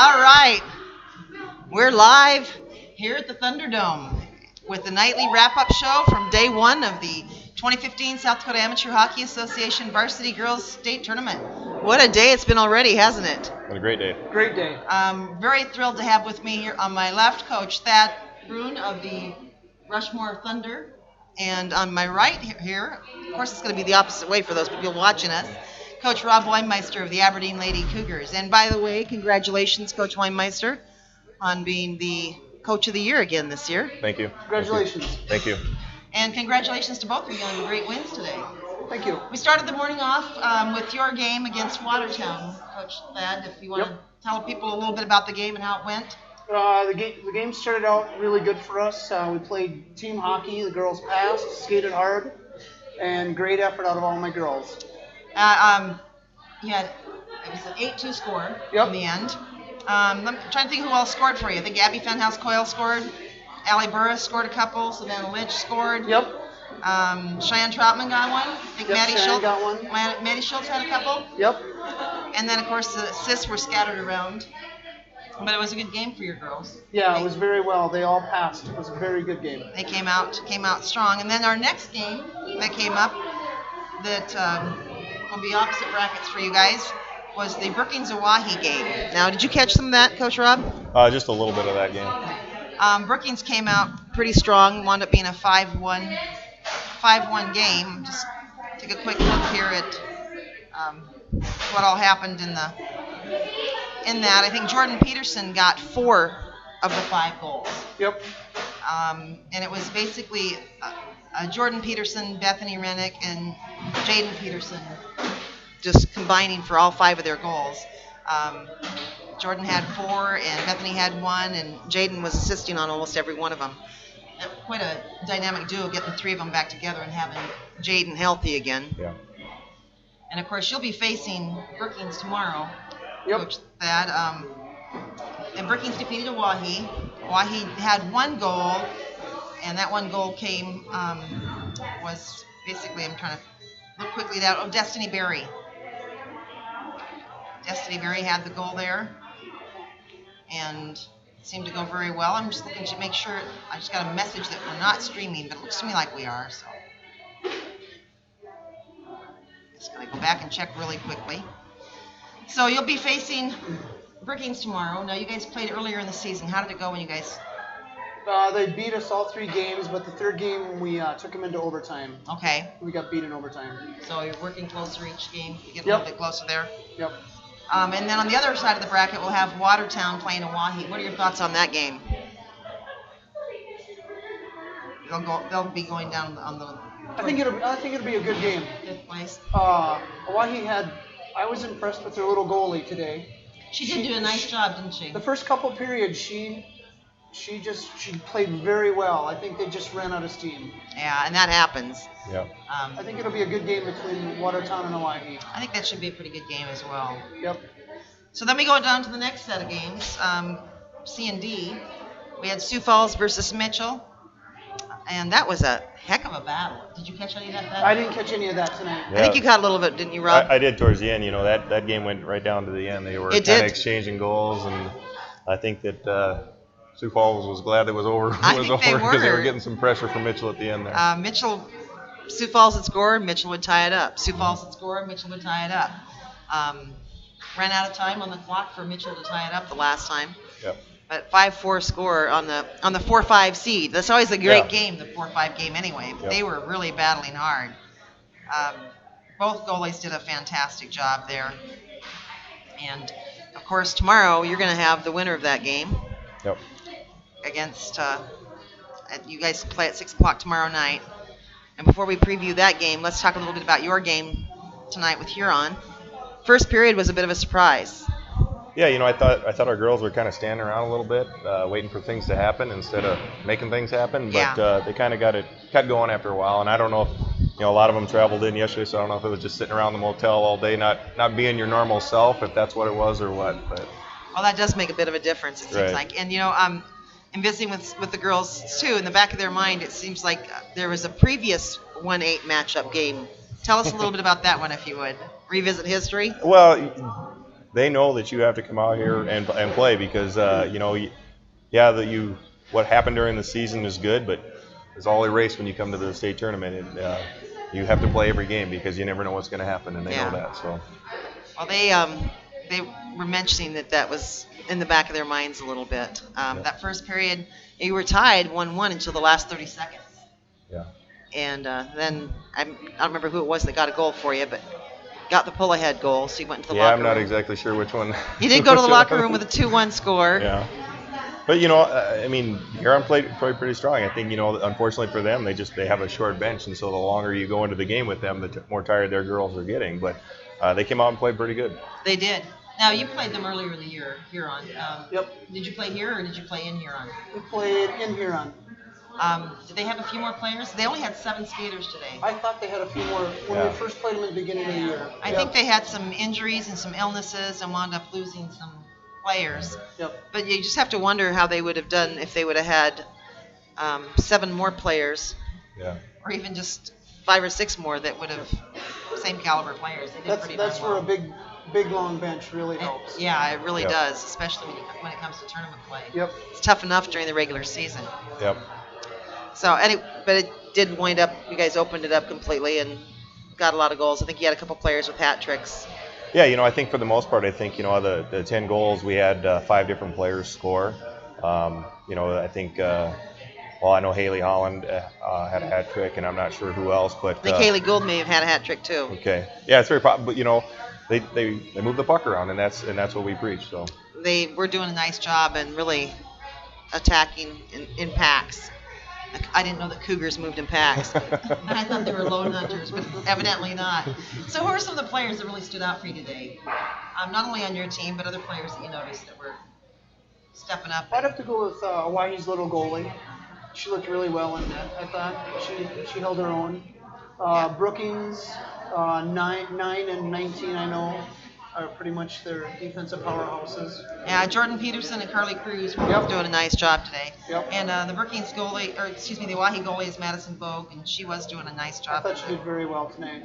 All right, we're live here at the Thunderdome with the nightly wrap-up show from day one of the 2015 South Dakota Amateur Hockey Association Varsity Girls State Tournament. What a day it's been already, hasn't it? Been a great day. Great day. I'm very thrilled to have with me here on my left Coach Thad Bruin of the Rushmore Thunder, and on my right here, of course it's going to be the opposite way for those people watching us, Coach Rob Weinmeister of the Aberdeen Lady Cougars. And by the way, congratulations, Coach Weinmeister, on being the Coach of the Year again this year. Thank you. Congratulations. Thank you. And congratulations to both of you on the great wins today. Thank you. We started the morning off with your game against Watertown, Coach Thad, if you want to tell people a little bit about the game and how it went. The game started out really good for us. We played team hockey. The girls passed, skated hard, and great effort out of all my girls. You had, it was an 8-2 score in the end. I'm trying to think who else scored for you. I think Abby Fenhouse Coyle scored. Allie Burris scored a couple. Savannah Lynch scored. Yep. Cheyenne Troutman got one. I think Maddie Cheyenne Schultz got one. Maddie Schultz had a couple. Yep. And then, of course, the assists were scattered around. But it was a good game for your girls. Yeah, it was very well. They all passed. It was a very good game. They came out strong. And then our next game that came up that will be opposite brackets for you guys was the Brookings-Owyhee game. Now, did you catch some of that, Coach Rob? Just a little bit of that game. Brookings came out pretty strong, wound up being a 5-1 game. Just take a quick look here at what all happened in that. I think Jordan Peterson got 4 of the 5 goals. Yep. And it was basically Jordan Peterson, Bethany Rennick, and Jaden Peterson just combining for all 5 of their goals. Jordan had 4, and Bethany had 1, and Jaden was assisting on almost every one of them. Quite a dynamic duo, getting the 3 of them back together and having Jaden healthy again. Yeah. And of course, you'll be facing Brookings tomorrow. Yep. Coach Thad. And Brookings defeated Owyhee. Owyhee had 1 goal, and that 1 goal came, was basically, I'm trying to look quickly at that, Destiny Berry. Destiny Berry had the goal there, and it seemed to go very well. I'm just looking to make sure, I just got a message that we're not streaming, but it looks to me like we are, so. Just going to go back and check really quickly. So you'll be facing Brookings tomorrow. Now, you guys played earlier in the season. How did it go when you guys? They beat us all 3 games, but the 3rd game we took them into overtime. Okay. We got beat in overtime. So you're working closer each game. You get a little bit closer there. Yep. And then on the other side of the bracket, we'll have Watertown playing Owyhee. What are your thoughts on that game? They'll be going down on the. I think it'll be a good game. 5th place. Owyhee I was impressed with their little goalie today. She did do a nice job, didn't she? The first couple periods, she played very well. I think they just ran out of steam. Yeah, and that happens. Yeah. I think it'll be a good game between Watertown and Owyhee. I think that should be a pretty good game as well. Yep. So then we go down to the next set of games, C and D. We had Sioux Falls versus Mitchell, and that was a heck of a battle. Did you catch any of that battle? I didn't catch any of that tonight. Yeah. I think you caught a little bit, didn't you, Rob? I did towards the end. You know, that game went right down to the end. They were kind of exchanging goals, and I think that Sioux Falls was glad it was over. Because they were getting some pressure from Mitchell at the end there. Sioux Falls would score, Mitchell would tie it up. Sioux Falls would score, Mitchell would tie it up. Ran out of time on the clock for Mitchell to tie it up the last time. Yep. But 5-4 score on the 4-5 seed. That's always a great game, the 4-5 game anyway. But they were really battling hard. Both goalies did a fantastic job there. And of course tomorrow you're going to have the winner of that game. Yep. Against you guys play at 6:00 tomorrow night. And before we preview that game, let's talk a little bit about your game tonight with Huron. First period was a bit of a surprise. Yeah, you know, I thought our girls were kind of standing around a little bit, waiting for things to happen instead of making things happen. But they kind of kept going after a while. And I don't know if, you know, a lot of them traveled in yesterday, so I don't know if it was just sitting around the motel all day, not being your normal self, if that's what it was or what. But well, that does make a bit of a difference, it seems like. And, you know, in visiting with the girls, too, in the back of their mind, it seems like there was a previous 1-8 matchup game. Tell us a little bit about that one, if you would. Revisit history? Well, they know that you have to come out here and play because what happened during the season is good, but it's all erased when you come to the state tournament. And you have to play every game because you never know what's going to happen, and they know that. So. Well, they were mentioning that was in the back of their minds a little bit. That first period, you were tied 1-1 until the last 30 seconds. Yeah. And then I don't remember who it was that got a goal for you, but got the pull-ahead goal, so you went into the locker room. Yeah, I'm not exactly sure which one. You did go to the locker room with a 2-1 score. Yeah. But Huron played pretty strong. I think unfortunately for them, they have a short bench, and so the longer you go into the game with them, the more tired their girls are getting. But they came out and played pretty good. They did. Now you played them earlier in the year, Huron. Yep. Did you play here or did you play in Huron? We played in Huron. Did they have a few more players? They only had 7 skaters today. I thought they had a few more when we first played them at the beginning of the year. I think they had some injuries and some illnesses and wound up losing some players. Yep. But you just have to wonder how they would have done if they would have had 7 more players. Yeah. Or even just 5 or 6 more that would have same caliber players. They did pretty that's where well. a big long bench really helps. Yeah, it really does, especially when it comes to tournament play. Yep. It's tough enough during the regular season. Yep. So, but it did wind up, you guys opened it up completely and got a lot of goals. I think you had a couple players with hat tricks. Yeah, I think for the most part, the 10 goals, we had 5 different players score. I think, I know Haley Holland had a hat trick, and I'm not sure who else, but... I think Haley Gould may have had a hat trick, too. Okay. Yeah, it's very possible, but, they move the puck around, and that's what we preach, so... They were doing a nice job and really attacking in packs. I didn't know that Cougars moved in packs. I thought they were lone hunters, but evidently not. So who are some of the players that really stood out for you today? Not only on your team, but other players that you noticed that were stepping up? I'd have to go with Hawaii's little goalie. She looked really well in that, I thought. She held her own. Brookings, 9 and 19, I know, are pretty much their defensive powerhouses. Yeah, Jordan Peterson and Carly Cruz were both doing a nice job today. Yep. And the Brookings goalie, the Oahe goalie is Madison Bogue, and she was doing a nice job. I thought she did very well tonight.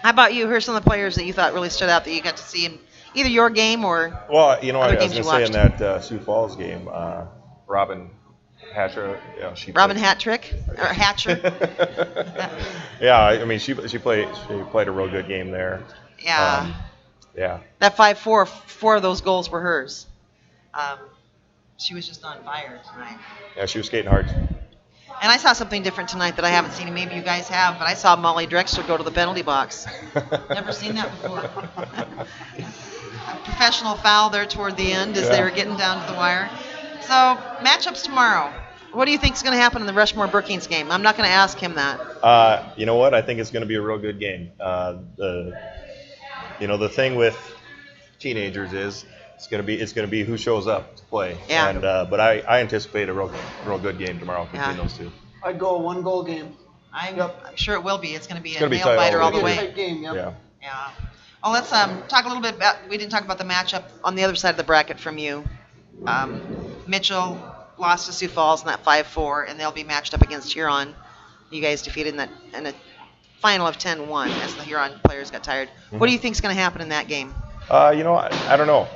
How about you? Who are some of the players that you thought really stood out that you got to see in either your game or Well, I was games going you to say in watched? that Sioux Falls game, Robin Hatcher, Robin Hattrick or Hatcher? Yeah, she played a real good game there. Yeah. Yeah. That 5-4, 4 of those goals were hers. She was just on fire tonight. Yeah, she was skating hard. And I saw something different tonight that I haven't seen, and maybe you guys have, but I saw Molly Drexler go to the penalty box. Never seen that before. A professional foul there toward the end as they were getting down to the wire. So, matchups tomorrow. What do you think is going to happen in the Rushmore Brookings game? I'm not going to ask him that. You know what? I think it's going to be a real good game. The thing with teenagers is it's going to be who shows up to play. Yeah. And but I anticipate a real good game tomorrow between those two. I'd go a 1-goal game. I'm sure it will be. It's going to be a gonna be nail tight biter all all the the way. Tight game, yep. Yeah. Yeah. Well, let's talk a little bit about. We didn't talk about the matchup on the other side of the bracket from you. Mitchell lost to Sioux Falls in that 5-4, and they'll be matched up against Huron. You guys defeated in a final of 10-1 as the Huron players got tired. Mm-hmm. What do you think is going to happen in that game? I don't know.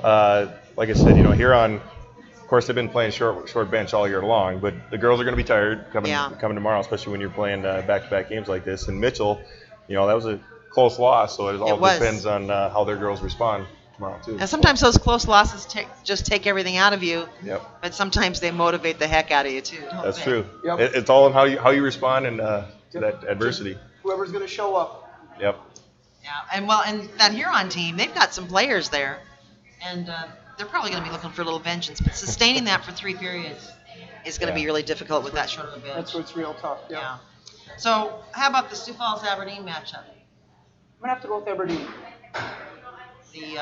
Like I said, Huron, of course, they've been playing short bench all year long, but the girls are going to be tired coming tomorrow, especially when you're playing back-to-back games like this. And Mitchell, that was a close loss, so it all depends on how their girls respond tomorrow too. And sometimes those close losses just take everything out of you. Yep. But sometimes they motivate the heck out of you too. That's true. Yep. It's all in how you respond and to that adversity. Whoever's going to show up. Yep. Yeah, and that Huron team, they've got some players there, and they're probably going to be looking for a little vengeance. But sustaining that for 3 periods is going to be really difficult with that short of a bench. That's where it's real tough. Yep. Yeah. So how about the Sioux Falls Aberdeen matchup? I'm going to have to go with Aberdeen. The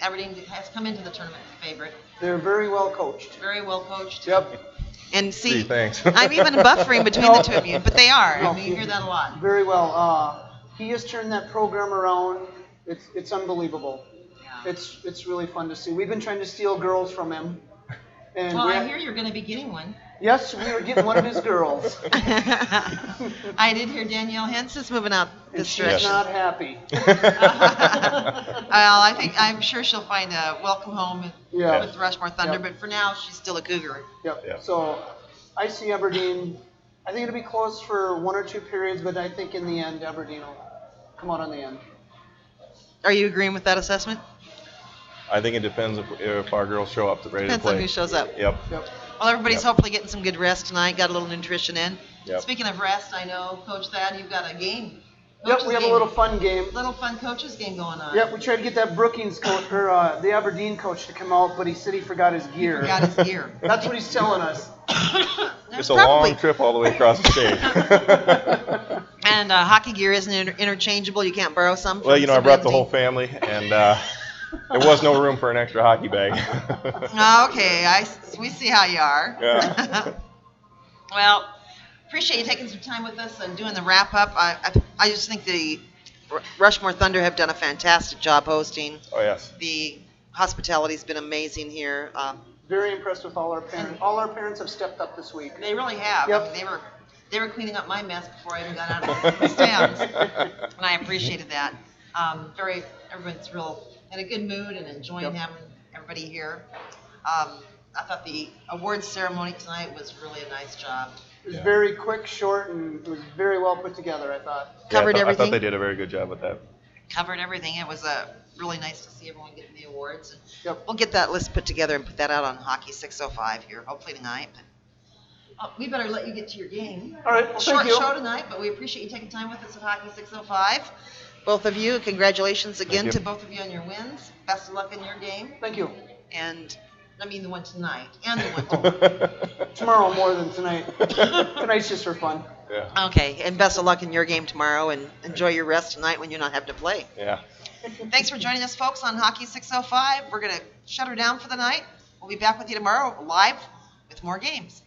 Aberdeen has come into the tournament favorite. They're very well coached. Very well coached. Yep. And see, thanks. I'm even buffering between the two of you, but they are. I mean, you hear that a lot. Very well. He has turned that program around. It's unbelievable. Yeah. It's really fun to see. We've been trying to steal girls from him. And Well, I hear you're going to be getting one. Yes, we were getting one of his girls. I did hear Danielle Hens is moving out And this she's direction. not happy. Well, I'm sure she'll find a welcome home Yeah. with Rushmore Thunder, Yep. but for now she's still a Cougar. Yep. Yep. So I see Aberdeen. I think it'll be close for 1 or 2 periods, but I think in the end Aberdeen will come out on the end. Are you agreeing with that assessment? I think it depends if our girls show up ready Depends to play. on who shows up. Yep. Yep. Well, everybody's Yep. hopefully getting some good rest tonight. Got a little nutrition in. Yep. Speaking of rest, I know, Coach Thad, you've got a game. Yep, Coaches we have a game. little fun game. Little fun coaches game going on. Yep, we tried to get that Brookings coach, or the Aberdeen coach, to come out, but he said he forgot his gear. Got his gear. That's what he's telling us. It's a long trip all the way across the state. And hockey gear isn't interchangeable. You can't borrow some. Well, from I some brought the empty? whole family, and there was no room for an extra hockey bag. Okay, we see how you are. Yeah. Well, appreciate you taking some time with us and doing the wrap up. I just think the Rushmore Thunder have done a fantastic job hosting. Oh, yes. The hospitality's been amazing here. Very impressed with all our parents. All our parents have stepped up this week. They really have. Yep. I mean, they were cleaning up my mess before I even got out of the stands, and I appreciated that. Everyone's real in a good mood and enjoying Yep. having everybody here. I thought the awards ceremony tonight was really a nice job. It was Yeah. very quick, short, and it was very well put together, I thought. Covered I everything. thought they did a very good job with that. Covered everything. It was really nice to see everyone getting the awards. And Yep. we'll get that list put together and put that out on Hockey 605 here, hopefully tonight. But, we better let you get to your game. All right, well, Short thank you. show tonight, but we appreciate you taking time with us at Hockey 605. Both of you, congratulations again you. to both of you on your wins. Best of luck in your game. Thank you. And I mean the one tonight and the one tomorrow. Tomorrow more than tonight. Tonight's just for fun. Yeah. Okay, and best of luck in your game tomorrow, and enjoy your rest tonight when you're not having to play. Yeah. Thanks for joining us, folks, on Hockey 605. We're going to shut her down for the night. We'll be back with you tomorrow live with more games.